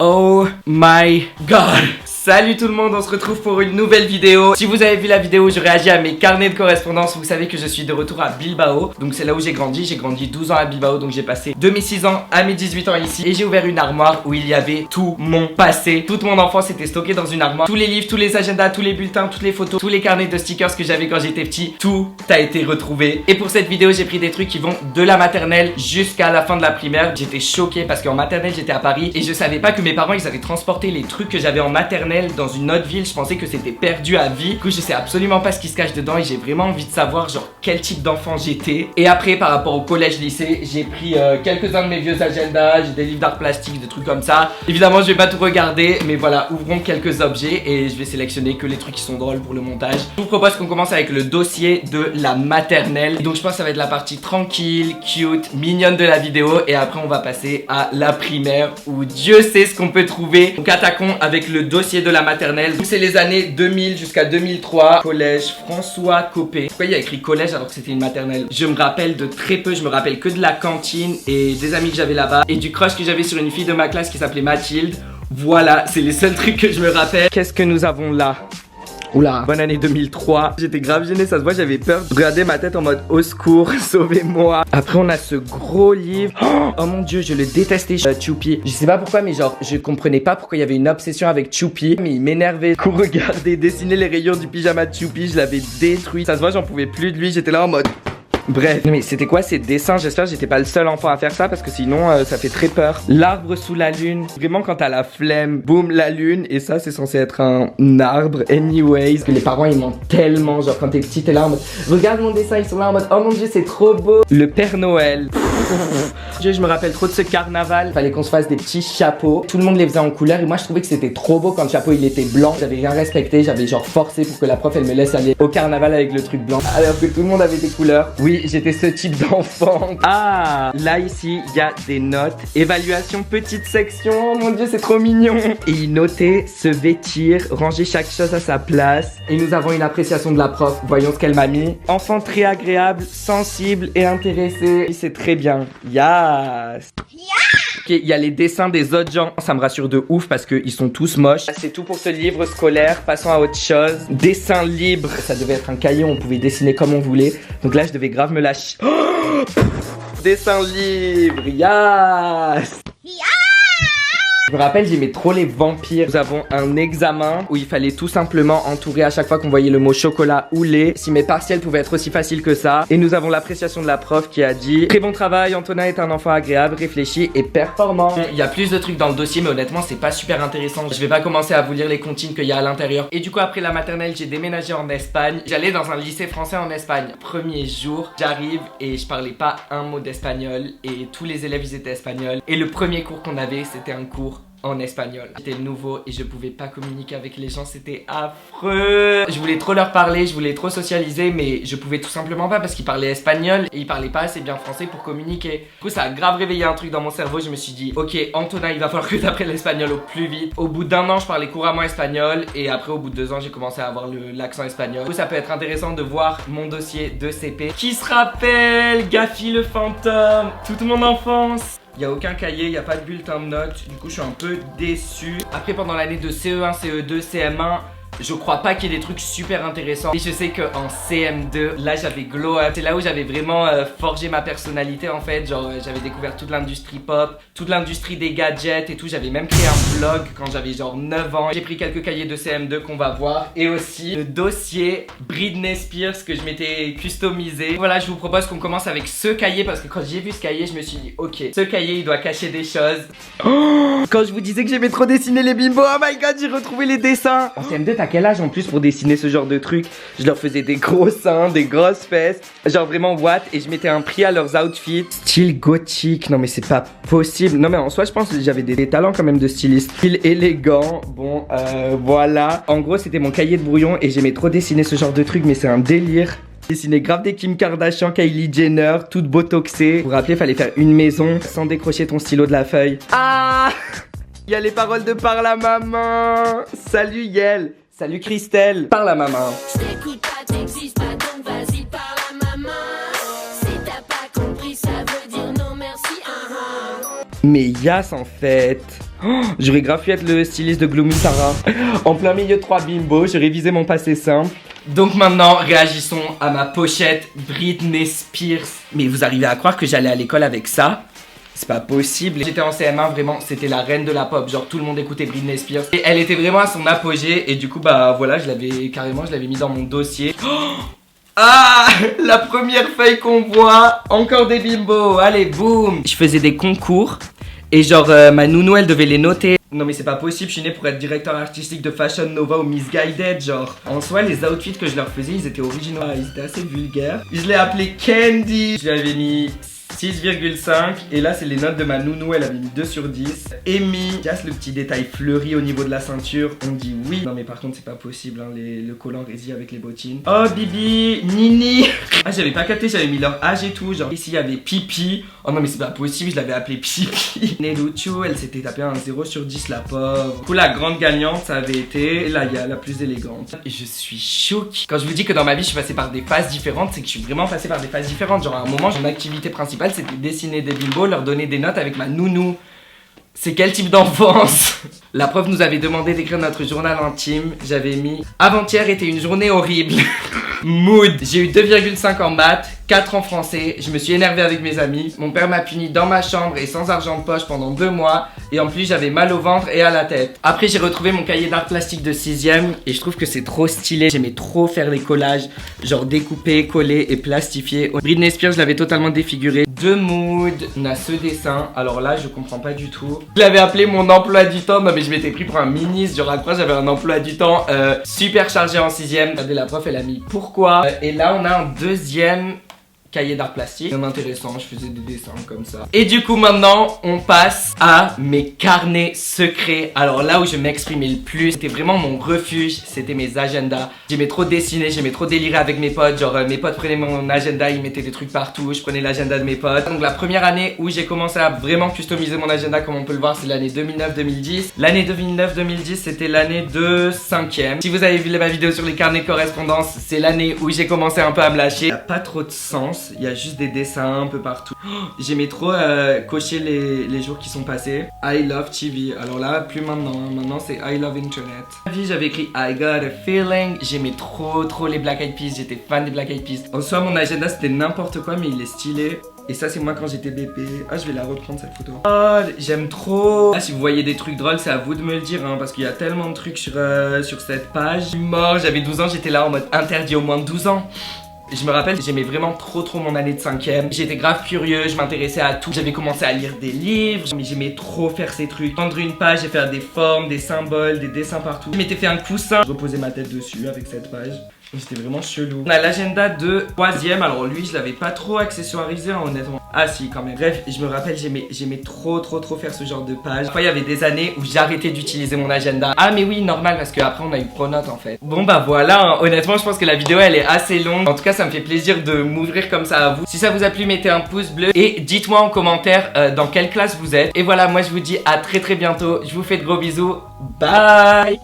Oh my god. Salut tout le monde, on se retrouve pour une nouvelle vidéo. Si vous avez vu la vidéo où je réagis à mes carnets de correspondance, vous savez que je suis de retour à Bilbao. Donc c'est là où j'ai grandi 12 ans à Bilbao. Donc j'ai passé de mes 6 ans à mes 18 ans ici. Et j'ai ouvert une armoire où il y avait tout mon passé. Toute mon enfance était stocké dans une armoire. Tous les livres, tous les agendas, tous les bulletins, toutes les photos, tous les carnets de stickers que j'avais quand j'étais petit, tout a été retrouvé. Et pour cette vidéo, j'ai pris des trucs qui vont de la maternelle jusqu'à la fin de la primaire. J'étais choqué parce qu'en maternelle j'étais à Paris et je savais pas que mes parents ils avaient transporté les trucs que j'avais en maternelle dans une autre ville. Je pensais que c'était perdu à vie. Du coup je sais absolument pas ce qui se cache dedans et j'ai vraiment envie de savoir genre quel type d'enfant j'étais. Et après par rapport au collège lycée, j'ai pris quelques-uns de mes vieux agendas. J'ai des livres d'art plastique, des trucs comme ça. Évidemment je vais pas tout regarder, mais voilà, ouvrons quelques objets et je vais sélectionner que les trucs qui sont drôles pour le montage. Je vous propose qu'on commence avec le dossier de la maternelle. Donc je pense que ça va être la partie tranquille, cute, mignonne de la vidéo. Et après on va passer à la primaire où Dieu sait ce qu'on peut trouver. Donc attaquons avec le dossier de la maternelle. C'est les années 2000 jusqu'à 2003. Collège François Copé. Pourquoi il y a écrit collège alors que c'était une maternelle? Je me rappelle de très peu. Je me rappelle que de la cantine et des amis que j'avais là-bas et du crush que j'avais sur une fille de ma classe qui s'appelait Mathilde. Voilà, c'est les seuls trucs que je me rappelle. Qu'est-ce que nous avons là? Oula, bonne année 2003. J'étais grave gêné, ça se voit, j'avais peur. Je regardais ma tête en mode au secours, sauvez-moi. Après on a ce gros livre. Oh mon dieu, je le détestais, Choupi. Je sais pas pourquoi, mais genre je comprenais pas pourquoi il y avait une obsession avec Choupi. Mais il m'énervait. Du coup regardez, dessiner les rayons du pyjama de Choupi, je l'avais détruit. Ça se voit, j'en pouvais plus de lui, j'étais là en mode... Bref, mais c'était quoi ces dessins? J'espère que j'étais pas le seul enfant à faire ça parce que sinon ça fait très peur. L'arbre sous la lune. Vraiment quand t'as la flemme, boum, la lune. Et ça c'est censé être un arbre anyways. Parce que les parents ils mentent tellement. Genre quand t'es petit t'es là en mode regarde mon dessin, ils sont là en mode oh mon dieu c'est trop beau. Le Père Noël. Je me rappelle trop de ce carnaval. Fallait qu'on se fasse des petits chapeaux. Tout le monde les faisait en couleur et moi je trouvais que c'était trop beau quand le chapeau il était blanc. J'avais rien respecté, j'avais genre forcé pour que la prof elle me laisse aller au carnaval avec le truc blanc. Alors que tout le monde avait des couleurs. Oui, j'étais ce type d'enfant. Ah, là ici il y a des notes. Évaluation petite section. Oh mon dieu c'est trop mignon. Et il notait se vêtir, ranger chaque chose à sa place. Et nous avons une appréciation de la prof. Voyons ce qu'elle m'a mis. Enfant très agréable, sensible et intéressé. C'est très bien. Yes. Ok, il y a les dessins des autres gens. Ça me rassure de ouf parce qu'ils sont tous moches. C'est tout pour ce livre scolaire. Passons à autre chose. Dessin libre. Ça devait être un cahier où on pouvait dessiner comme on voulait. Donc là, je devais grave me lâcher. Oh dessin libre. Yes. Je me rappelle, j'aimais trop les vampires. Nous avons un examen où il fallait tout simplement entourer à chaque fois qu'on voyait le mot chocolat ou lait. Si mes partiels pouvaient être aussi faciles que ça. Et nous avons l'appréciation de la prof qui a dit très bon travail, Antonin est un enfant agréable, réfléchi et performant. Il y a plus de trucs dans le dossier mais honnêtement c'est pas super intéressant. Je vais pas commencer à vous lire les comptines qu'il y a à l'intérieur. Et du coup après la maternelle j'ai déménagé en Espagne. J'allais dans un lycée français en Espagne. Premier jour j'arrive et je parlais pas un mot d'espagnol. Et tous les élèves ils étaient espagnols. Et le premier cours qu'on avait c'était un cours en espagnol. J'étais nouveau et je pouvais pas communiquer avec les gens, c'était affreux. Je voulais trop leur parler, je voulais trop socialiser mais je pouvais tout simplement pas parce qu'ils parlaient espagnol et ils parlaient pas assez bien français pour communiquer. Du coup ça a grave réveillé un truc dans mon cerveau, je me suis dit ok Antonin il va falloir que tu apprennes l'espagnol au plus vite. Au bout d'un an je parlais couramment espagnol et après au bout de 2 ans j'ai commencé à avoir l'accent espagnol. Du coup ça peut être intéressant de voir mon dossier de CP. Qui se rappelle Gaffy le fantôme, toute mon enfance. Il n'y a aucun cahier, il n'y a pas de bulletin de notes. Du coup, je suis un peu déçu. Après, pendant l'année de CE1, CE2, CM1, je crois pas qu'il y ait des trucs super intéressants. Et je sais qu'en CM2, là j'avais glow up. C'est là où j'avais vraiment forgé ma personnalité en fait. Genre j'avais découvert toute l'industrie pop, toute l'industrie des gadgets et tout. J'avais même créé un blog quand j'avais genre 9 ans. J'ai pris quelques cahiers de CM2 qu'on va voir. Et aussi le dossier Britney Spears que je m'étais customisé. Voilà, je vous propose qu'on commence avec ce cahier parce que quand j'ai vu ce cahier, je me suis dit ok, ce cahier il doit cacher des choses. Oh, quand je vous disais que j'aimais trop dessiner les bimbos, oh my god, j'ai retrouvé les dessins. En CM2, à quel âge en plus pour dessiner ce genre de trucs? Je leur faisais des gros seins, des grosses fesses, genre vraiment what? Et je mettais un prix à leurs outfits. Style gothique, non mais c'est pas possible. Non mais en soi je pense que j'avais des talents quand même de styliste. Style élégant, bon voilà. En gros c'était mon cahier de brouillon et j'aimais trop dessiner ce genre de trucs mais c'est un délire. Dessiner grave des Kim Kardashian, Kylie Jenner, toutes botoxées. Vous vous rappelez, fallait faire une maison sans décrocher ton stylo de la feuille. Ah, il y a les paroles de Par la maman. Salut Yel. Salut Christelle. Par la maman. Je t'écoute pas, t'existes pas, donc vas-y par la maman. Si t'as pas compris, ça veut dire non merci. Mais Yas en fait. J'aurais grave pu être le styliste de Gloomy Sarah. En plein milieu de 3 bimbos, j'ai révisé mon passé simple. Donc maintenant, réagissons à ma pochette Britney Spears. Mais vous arrivez à croire que j'allais à l'école avec ça? C'est pas possible. J'étais en CM1, vraiment, c'était la reine de la pop. Genre tout le monde écoutait Britney Spears. Et elle était vraiment à son apogée. Et du coup, bah voilà, je l'avais mis dans mon dossier. Ah, la première feuille qu'on voit. Encore des bimbos, allez, boum. Je faisais des concours. Et genre, ma nounou, elle devait les noter. Non mais c'est pas possible, je suis né pour être directeur artistique de Fashion Nova ou Misguided, genre. En soi, les outfits que je leur faisais, ils étaient originaux, ils étaient assez vulgaires. Je l'ai appelé Candy. Je lui avais mis 6,5 et là c'est les notes de ma nounou, elle avait mis 2 sur 10. Amy, casse le petit détail fleuri au niveau de la ceinture, on dit oui. Non mais par contre c'est pas possible, hein, le collant résille avec les bottines. Oh Bibi, Nini. Ah j'avais pas capté, j'avais mis leur âge et tout, genre ici il y avait Pipi. Oh non mais c'est pas possible, je l'avais appelé Pipi. Neluchu, elle s'était tapé un 0 sur 10 la pauvre. Du coup la grande gagnante ça avait été Laïa, la plus élégante. Et je suis choquée. Quand je vous dis que dans ma vie je suis passée par des phases différentes, c'est que je suis vraiment passée par des phases différentes. Genre à un moment mon activité principale c'était dessiner des bimbos, leur donner des notes avec ma nounou. C'est quel type d'enfance? La prof nous avait demandé d'écrire notre journal intime. J'avais mis avant-hier était une journée horrible. Mood. J'ai eu 2,5 en maths, 4 en français. Je me suis énervé avec mes amis. Mon père m'a puni dans ma chambre et sans argent de poche pendant 2 mois. Et en plus j'avais mal au ventre et à la tête. Après j'ai retrouvé mon cahier d'art plastique de 6ème. Et je trouve que c'est trop stylé. J'aimais trop faire les collages. Genre découper, coller et plastifier. Britney Spears je l'avais totalement défiguré. De Mood. On a ce dessin. Alors là je comprends pas du tout. Je l'avais appelé mon emploi du temps. Non mais je m'étais pris pour un ministre. Genre après j'avais un emploi du temps super chargé en 6ème. Regardez la prof elle a mis pourquoi. Et là on a un deuxième cahier d'art plastique. C'est intéressant, je faisais des dessins comme ça. Et du coup maintenant on passe à mes carnets secrets. Alors là où je m'exprimais le plus, c'était vraiment mon refuge, c'était mes agendas. J'aimais trop dessiner, j'aimais trop délirer avec mes potes. Genre mes potes prenaient mon agenda, ils mettaient des trucs partout, je prenais l'agenda de mes potes. Donc la première année où j'ai commencé à vraiment customiser mon agenda comme on peut le voir, c'est l'année 2009-2010. L'année 2009-2010 c'était l'année de 5ème. Si vous avez vu ma vidéo sur les carnets de correspondance, c'est l'année où j'ai commencé un peu à me lâcher. Il n'y a pas trop de sens. Il y a juste des dessins un peu partout. J'aimais trop cocher les jours qui sont passés. I love TV. Alors là, plus maintenant. Maintenant, c'est I love Internet. J'avais écrit I got a feeling. J'aimais trop les Black Eyed Peas. J'étais fan des Black Eyed Peas. En soi, mon agenda, c'était n'importe quoi, mais il est stylé. Et ça, c'est moi quand j'étais bébé. Ah, je vais la reprendre cette photo. Oh, j'aime trop. Ah, si vous voyez des trucs drôles, c'est à vous de me le dire, hein, parce qu'il y a tellement de trucs sur cette page. Je suis mort, j'avais 12 ans, j'étais là en mode interdit au moins de 12 ans. Je me rappelle, j'aimais vraiment trop mon année de 5ème. J'étais grave curieux, je m'intéressais à tout. J'avais commencé à lire des livres, mais j'aimais trop faire ces trucs. Prendre une page et faire des formes, des symboles, des dessins partout. Je m'étais fait un coussin, je reposais ma tête dessus avec cette page. C'était vraiment chelou. On a l'agenda de 3ème, alors lui je l'avais pas trop accessoirisé hein, honnêtement. Ah si quand même. Bref, je me rappelle j'aimais trop faire ce genre de page. Parfois il y avait des années où j'arrêtais d'utiliser mon agenda. Ah mais oui normal parce qu'après on a eu Pronote en fait. Bon bah voilà, hein. Honnêtement je pense que la vidéo elle est assez longue. En tout cas ça me fait plaisir de m'ouvrir comme ça à vous. Si ça vous a plu mettez un pouce bleu et dites-moi en commentaire dans quelle classe vous êtes. Et voilà moi je vous dis à très bientôt. Je vous fais de gros bisous. Bye.